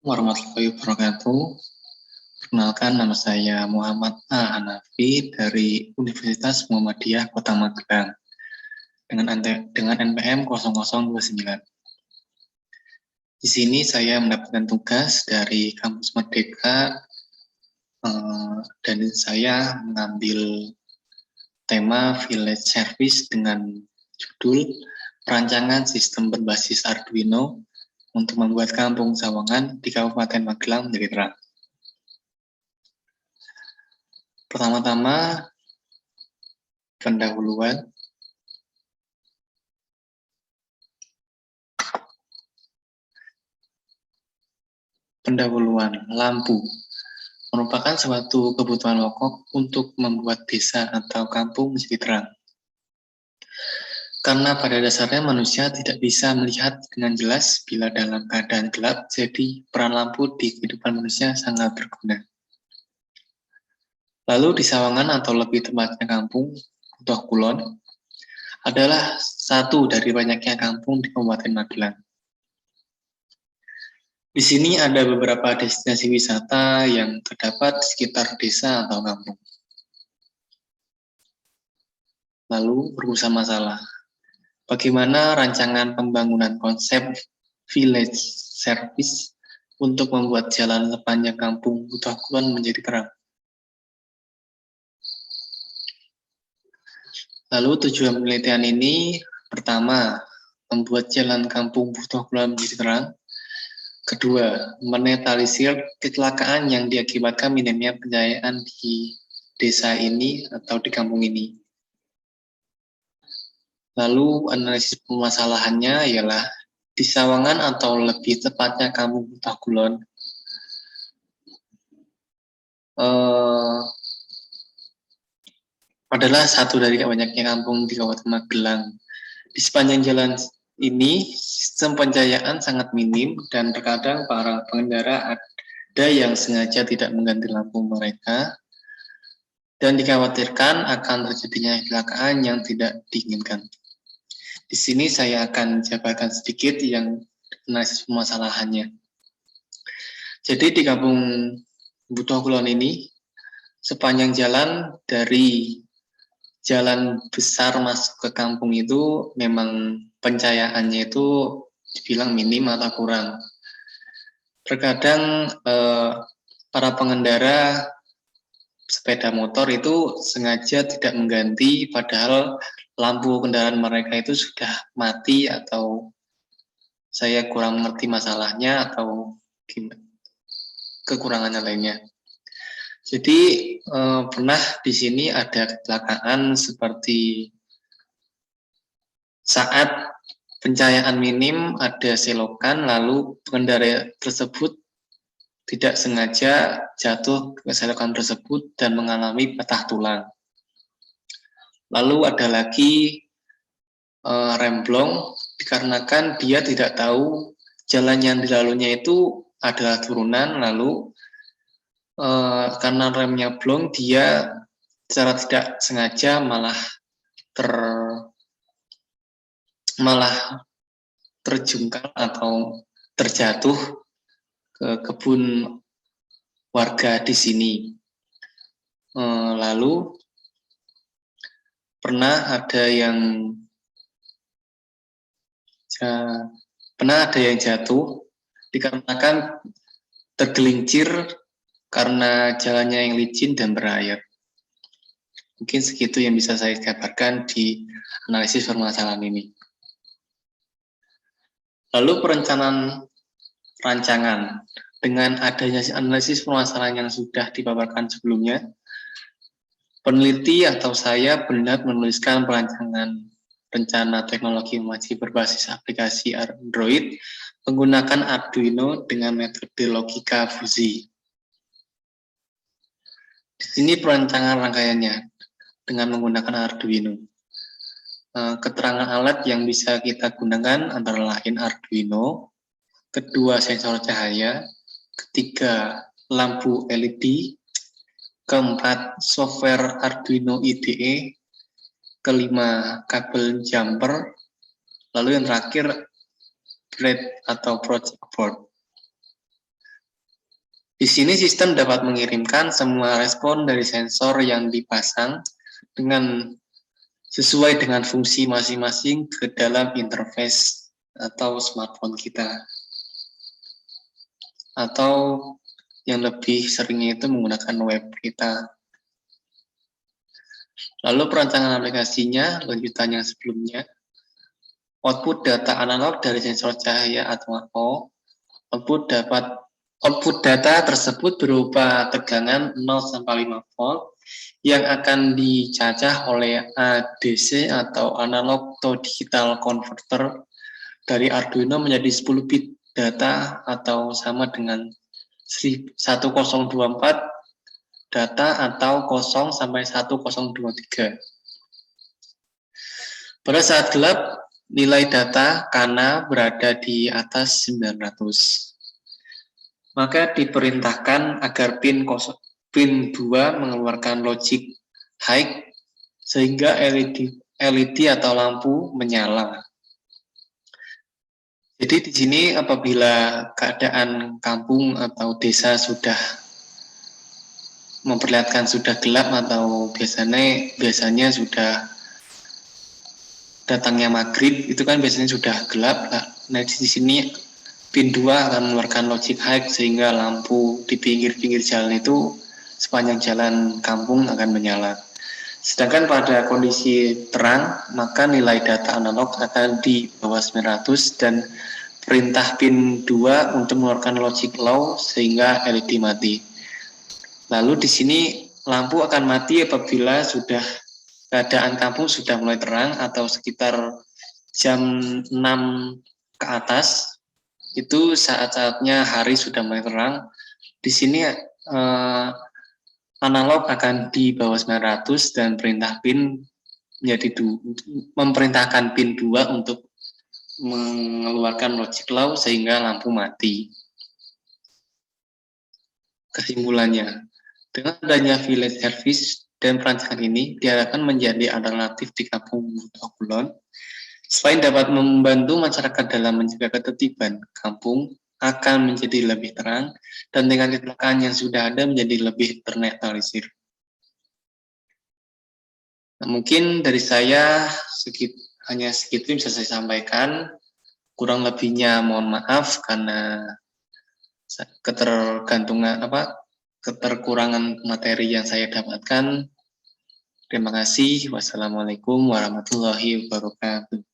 Warahmatullahi wabarakatuh. Perkenalkan, nama saya Muhammad A. Hanafi dari Universitas Muhammadiyah Kota Magelang dengan NPM 0029. Di sini saya mendapatkan tugas dari Kampus Merdeka dan saya mengambil tema Village Service dengan judul Perancangan Sistem Berbasis Arduino untuk membuat Kampung Sawangan di Kabupaten Magelang menjadi terang. Pertama-tama, pendahuluan. Pendahuluan lampu merupakan suatu kebutuhan pokok untuk membuat desa atau kampung menjadi terang. Karena pada dasarnya manusia tidak bisa melihat dengan jelas bila dalam keadaan gelap, jadi peran lampu di kehidupan manusia sangat berguna. Lalu di Sawangan atau lebih tepatnya kampung Butuh Kulon adalah satu dari banyaknya kampung di Kabupaten Magelang. Di sini ada beberapa destinasi wisata yang terdapat di sekitar desa atau kampung. Lalu berusaha masalah. Bagaimana rancangan pembangunan konsep village service untuk membuat jalan sepanjang kampung Butuh Kulon menjadi terang? Lalu tujuan penelitian ini, pertama, membuat jalan kampung Butuh Kulon menjadi terang. Kedua, menetralisir kecelakaan yang diakibatkan minimnya pencahayaan di desa ini atau di kampung ini. Lalu analisis permasalahannya ialah di Sawangan atau lebih tepatnya kampung Butuh Kulon adalah satu dari banyaknya kampung di Kabupaten Magelang. Di sepanjang jalan ini, sistem pencahayaan sangat minim dan terkadang para pengendara ada yang sengaja tidak mengganti lampu mereka dan dikhawatirkan akan terjadinya kecelakaan yang tidak diinginkan. Di sini saya akan jabarkan sedikit yang analisis permasalahannya. Jadi di kampung Butuh Kulon ini, sepanjang jalan dari jalan besar masuk ke kampung itu memang pencahayaannya itu dibilang minim atau kurang. Terkadang para pengendara sepeda motor itu sengaja tidak mengganti padahal lampu kendaraan mereka itu sudah mati atau saya kurang mengerti masalahnya atau kekurangannya lainnya. Jadi pernah di sini ada kecelakaan seperti saat pencahayaan minim ada selokan lalu pengendara tersebut tidak sengaja jatuh ke selokan tersebut dan mengalami patah tulang. Lalu ada lagi remblong dikarenakan dia tidak tahu jalan yang dilaluinya itu adalah turunan, lalu karena remnya blong dia secara tidak sengaja malah terjungkal atau terjatuh ke kebun warga di sini. Lalu pernah ada yang jatuh dikarenakan tergelincir karena jalannya yang licin dan berair. Mungkin segitu yang bisa saya gambarkan di analisis permasalahan ini. Lalu rancangan dengan adanya analisis permasalahan yang sudah dipaparkan sebelumnya, peneliti atau saya benar menuliskan perancangan rencana teknologi informasi berbasis aplikasi Android menggunakan Arduino dengan metode logika fusi. Di sini perancangan rangkaiannya dengan menggunakan Arduino. Keterangan alat yang bisa kita gunakan antara lain Arduino, kedua sensor cahaya, ketiga lampu LED, keempat software Arduino IDE, kelima kabel jumper, lalu yang terakhir bread atau project board. Di sini sistem dapat mengirimkan semua respon dari sensor yang dipasang dengan sesuai dengan fungsi masing-masing ke dalam interface atau smartphone kita. Atau yang lebih seringnya itu menggunakan web kita. Lalu perancangan aplikasinya, lanjutan yang sebelumnya. Output data analog dari sensor cahaya atau output data tersebut berupa tegangan 0 sampai 5 volt yang akan dicacah oleh ADC atau analog to digital converter dari Arduino menjadi 10 bit data atau sama dengan 1024 data atau 0 sampai 1023. Pada saat gelap, nilai data Kana berada di atas 900. Maka diperintahkan agar pin 2 mengeluarkan logic high sehingga LED atau lampu menyala. Jadi di sini apabila keadaan kampung atau desa sudah memperlihatkan sudah gelap atau biasanya sudah datangnya maghrib, itu kan biasanya sudah gelap. Nah di sini pin 2 akan mengeluarkan logic high sehingga lampu di pinggir-pinggir jalan itu sepanjang jalan kampung akan menyala. Sedangkan pada kondisi terang, maka nilai data analog akan di bawah 900 dan perintah pin 2 untuk mengeluarkan logic low sehingga LED mati. Lalu di sini lampu akan mati apabila sudah keadaan kampung sudah mulai terang atau sekitar jam 6 ke atas. Itu saat-saatnya hari sudah mulai terang. Di sini analog akan di bawah 900 dan perintah pin memerintahkan pin 2 untuk mengeluarkan logic low sehingga lampu mati. Kesimpulannya, dengan adanya village service dan perancangan ini diharapkan menjadi alternatif di kampung Kulon. Selain dapat membantu masyarakat dalam menjaga ketertiban, kampung akan menjadi lebih terang dan dengan kecelakaan yang sudah ada menjadi lebih ternetralisir. Nah, mungkin dari saya hanya segitu bisa saya sampaikan. Kurang lebihnya mohon maaf karena keterkurangan materi yang saya dapatkan. Terima kasih. Wassalamualaikum warahmatullahi wabarakatuh.